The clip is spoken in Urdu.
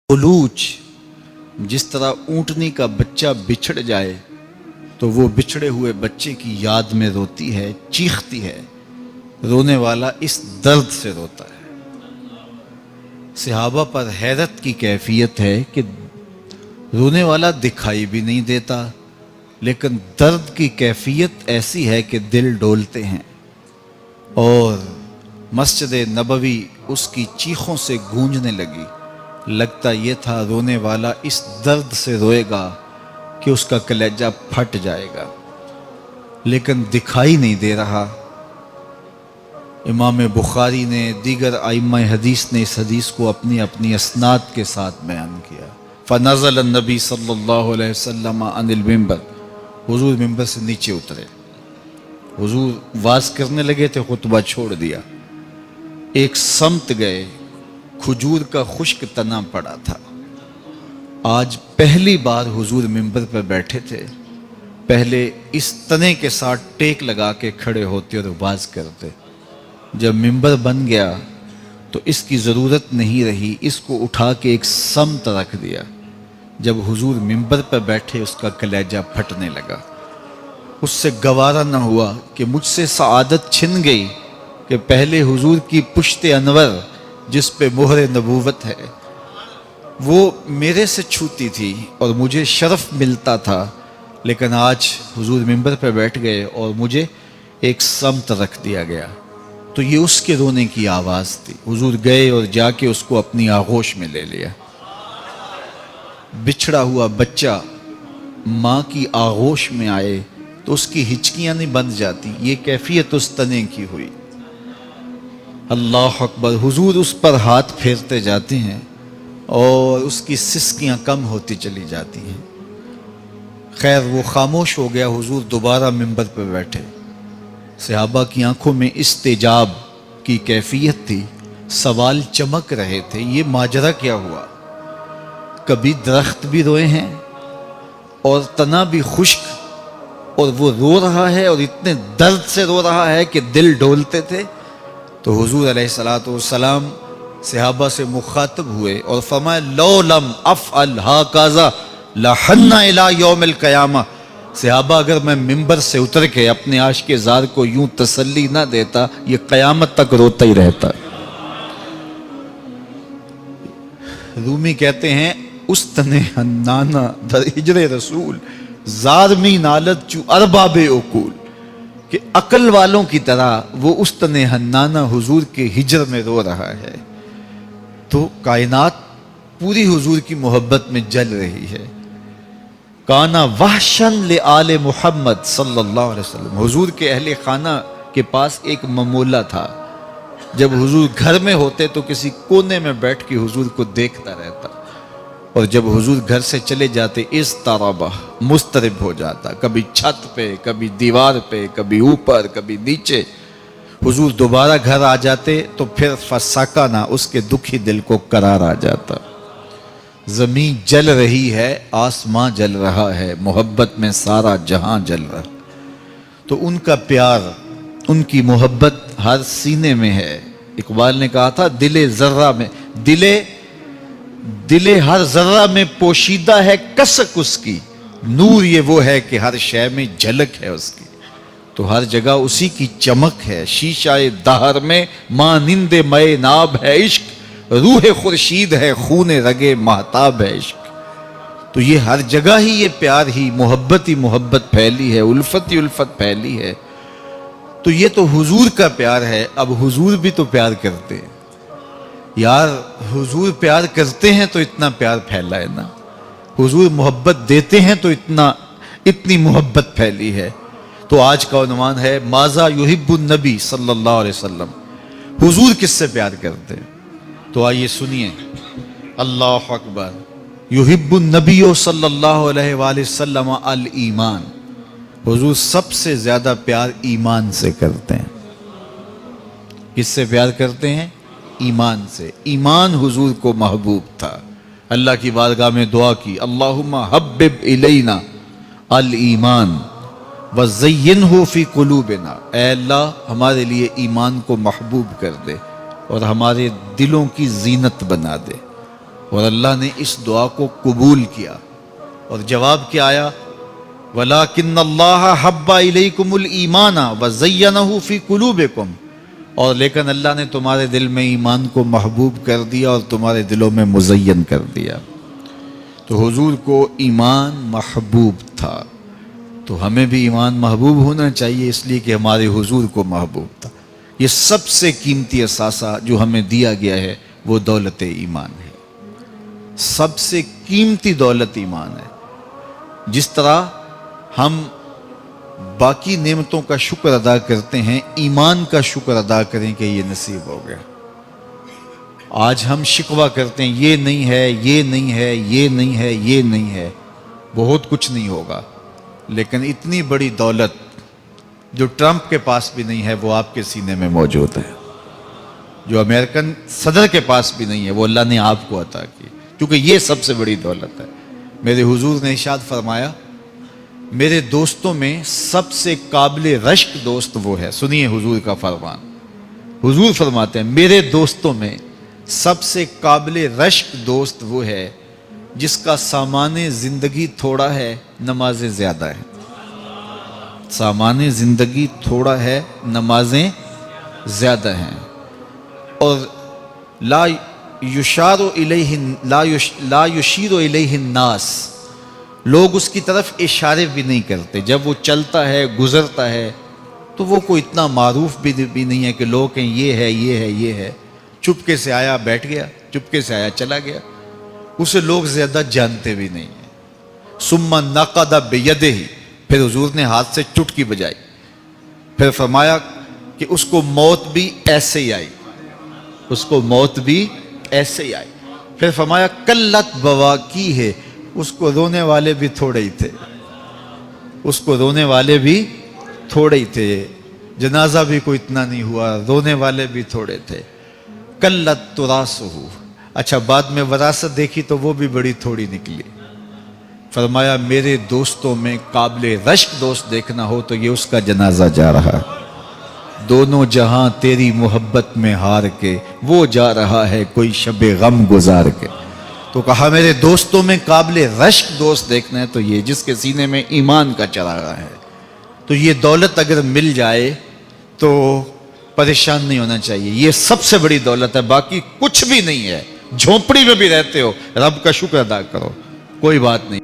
بلوچ جس طرح اونٹنی کا بچہ بچھڑ جائے تو وہ بچھڑے ہوئے بچے کی یاد میں روتی ہے، چیختی ہے۔ رونے والا اس درد سے روتا ہے۔ صحابہ پر حیرت کی کیفیت ہے کہ رونے والا دکھائی بھی نہیں دیتا، لیکن درد کی کیفیت ایسی ہے کہ دل ڈولتے ہیں، اور مسجد نبوی اس کی چیخوں سے گونجنے لگی۔ لگتا یہ تھا رونے والا اس درد سے روئے گا کہ اس کا کلیجہ پھٹ جائے گا، لیکن دکھائی نہیں دے رہا۔ امام بخاری نے، دیگر ائمہ حدیث نے اس حدیث کو اپنی اپنی اسناد کے ساتھ بیان کیا۔ فنزل النبی صلی اللہ علیہ وسلم عن المنبر، حضور ممبر سے نیچے اترے، حضور واز کرنے لگے تھے، خطبہ چھوڑ دیا، ایک سمت گئے، کھجور کا خشک تنا پڑا تھا۔ آج پہلی بار حضور ممبر پر بیٹھے تھے، پہلے اس تنے کے ساتھ ٹیک لگا کے کھڑے ہوتے اور واز کرتے۔ جب ممبر بن گیا تو اس کی ضرورت نہیں رہی، اس کو اٹھا کے ایک سمت رکھ دیا۔ جب حضور ممبر پر بیٹھے اس کا کلیجہ پھٹنے لگا۔ اس سے گوارا نہ ہوا کہ مجھ سے سعادت چھن گئی کہ پہلے حضور کی پشت انور جس پہ مہر نبوت ہے وہ میرے سے چھوتی تھی اور مجھے شرف ملتا تھا، لیکن آج حضور ممبر پہ بیٹھ گئے اور مجھے ایک سمت رکھ دیا گیا۔ تو یہ اس کے رونے کی آواز تھی۔ حضور گئے اور جا کے اس کو اپنی آغوش میں لے لیا۔ بچھڑا ہوا بچہ ماں کی آغوش میں آئے تو اس کی ہچکیاں نہیں بند جاتی، یہ کیفیت اس تنے کی ہوئی۔ اللہ اکبر، حضور اس پر ہاتھ پھیرتے جاتے ہیں اور اس کی سسکیاں کم ہوتی چلی جاتی ہیں۔ خیر وہ خاموش ہو گیا، حضور دوبارہ ممبر پہ بیٹھے۔ صحابہ کی آنکھوں میں استجاب کی کیفیت تھی، سوال چمک رہے تھے، یہ ماجرا کیا ہوا؟ کبھی درخت بھی روئے ہیں اور تنا بھی خشک، اور وہ رو رہا ہے اور اتنے درد سے رو رہا ہے کہ دل ڈولتے تھے۔ تو حضور علیہ الصلوۃ والسلام صحابہ سے مخاطب ہوئے اور فرمایا لو لم افعل ھکذا لحن الی یوم القیامہ، صحابہ اگر میں ممبر سے اتر کے اپنے عاشق زار کو یوں تسلی نہ دیتا، یہ قیامت تک روتا ہی رہتا۔ رومی کہتے ہیں استن حنانا در ہجر رسول زارمی نالت چو ارباب عقول، کہ عقل والوں کی طرح وہ استن حنانہ حضور کے ہجر میں رو رہا ہے۔ تو کائنات پوری حضور کی محبت میں جل رہی ہے۔ کانا وحشن لآل محمد صلی اللہ علیہ وسلم، حضور کے اہل خانہ کے پاس ایک ممولہ تھا۔ جب حضور گھر میں ہوتے تو کسی کونے میں بیٹھ کے حضور کو دیکھتا رہتا، اور جب حضور گھر سے چلے جاتے اضطربہ، مضطرب ہو جاتا، کبھی چھت پہ، کبھی دیوار پہ، کبھی اوپر، کبھی نیچے۔ حضور دوبارہ گھر آ جاتے تو پھر فسکنا، اس کے دکھی دل کو قرار آ جاتا۔ زمین جل رہی ہے، آسمان جل رہا ہے، محبت میں سارا جہاں جل رہا۔ تو ان کا پیار، ان کی محبت ہر سینے میں ہے۔ اقبال نے کہا تھا دل ذرہ میں، دل ہر ذرہ میں پوشیدہ ہے کسک اس کی، نور یہ وہ ہے کہ ہر شے میں جھلک ہے اس کی۔ تو ہر جگہ اسی کی چمک ہے۔ شیشہ دہر میں مانند مے ناب ہے عشق، روح خورشید ہے خون رگے مہتاب ہے عشق۔ تو یہ ہر جگہ ہی یہ پیار ہی محبت پھیلی ہے، الفت ہی الفت پھیلی ہے۔ تو یہ تو حضور کا پیار ہے۔ اب حضور بھی تو پیار کرتے ہیں یار، حضور پیار کرتے ہیں تو اتنا پیار پھیلا ہے نا، حضور محبت دیتے ہیں تو اتنی محبت پھیلی ہے۔ تو آج کا عنوان ہے ماذا یحب النبی صلی اللہ علیہ وسلم، حضور کس سے پیار کرتے ہیں؟ تو آئیے سنیے۔ اللہ اکبر، یحب النبی صلی اللہ علیہ وآلہ وسلم الایمان، حضور سب سے زیادہ پیار ایمان سے کرتے ہیں۔ کس سے پیار کرتے ہیں؟ ایمان سے۔ ایمان حضور کو محبوب تھا۔ اللہ کی بارگاہ میں دعا کی اللہم حبب الینا الایمان وزینہ فی قلوبنا، اے اللہ ہمارے لیے ایمان کو محبوب کر دے اور ہمارے دلوں کی زینت بنا دے۔ اور اللہ نے اس دعا کو قبول کیا، اور جواب کیا آیا؟ وَلَٰكِنَّ اللَّهَ حَبَّ إِلَيْكُمُ الْإِيمَانَ وَزَيَّنَهُ فِي قُلُوبِكُمْ، اور لیکن اللہ نے تمہارے دل میں ایمان کو محبوب کر دیا اور تمہارے دلوں میں مزین کر دیا۔ تو حضور کو ایمان محبوب تھا، تو ہمیں بھی ایمان محبوب ہونا چاہیے، اس لیے کہ ہمارے حضور کو محبوب تھا۔ یہ سب سے قیمتی اثاثہ جو ہمیں دیا گیا ہے وہ دولت ایمان ہے، سب سے قیمتی دولت ایمان ہے۔ جس طرح ہم باقی نعمتوں کا شکر ادا کرتے ہیں، ایمان کا شکر ادا کریں کہ یہ نصیب ہو گیا۔ آج ہم شکوہ کرتے ہیں یہ نہیں ہے، یہ نہیں ہے، یہ نہیں ہے، یہ نہیں ہے، بہت کچھ نہیں ہوگا، لیکن اتنی بڑی دولت جو ٹرمپ کے پاس بھی نہیں ہے وہ آپ کے سینے میں موجود ہے، جو امریکن صدر کے پاس بھی نہیں ہے وہ اللہ نے آپ کو عطا کی، کیونکہ یہ سب سے بڑی دولت ہے۔ میرے حضور نے ارشاد فرمایا، میرے دوستوں میں سب سے قابل رشک دوست وہ ہے۔ سنیے حضور کا فرمان، حضور فرماتے ہیں میرے دوستوں میں سب سے قابل رشک دوست وہ ہے جس کا سامان زندگی تھوڑا ہے، نمازیں زیادہ ہیں۔ سامان زندگی تھوڑا ہے، نمازیں زیادہ ہیں، اور لا یشیر الیہ الناس، لوگ اس کی طرف اشارے بھی نہیں کرتے، جب وہ چلتا ہے گزرتا ہے تو وہ کوئی اتنا معروف بھی نہیں ہے کہ لوگ کہیں یہ ہے یہ ہے یہ ہے، چپکے سے آیا بیٹھ گیا، چپکے سے آیا چلا گیا، اسے لوگ زیادہ جانتے بھی نہیں ہیں۔ ثم نقد بیدہ، پھر حضور نے ہاتھ سے چٹکی بجائی، پھر فرمایا کہ اس کو موت بھی ایسے ہی آئی، اس کو موت بھی ایسے ہی آئی۔ پھر فرمایا قلت بواکی ہے، اس کو رونے والے بھی تھوڑے ہی تھے، اس کو رونے والے بھی تھوڑے ہی تھے، جنازہ بھی کوئی اتنا نہیں ہوا، رونے والے بھی تھوڑے تھے۔ قلت تراثہ، اچھا بعد میں وراثت دیکھی تو وہ بھی بڑی تھوڑی نکلی۔ فرمایا میرے دوستوں میں قابل رشک دوست دیکھنا ہو تو یہ اس کا جنازہ جا رہا ہے، دونوں جہاں تیری محبت میں ہار کے، وہ جا رہا ہے کوئی شب غم گزار کے۔ تو کہا میرے دوستوں میں قابل رشک دوست دیکھنا ہے تو یہ جس کے سینے میں ایمان کا چراغا ہے۔ تو یہ دولت اگر مل جائے تو پریشان نہیں ہونا چاہیے، یہ سب سے بڑی دولت ہے، باقی کچھ بھی نہیں ہے۔ جھونپڑی میں بھی رہتے ہو، رب کا شکر ادا کرو، کوئی بات نہیں۔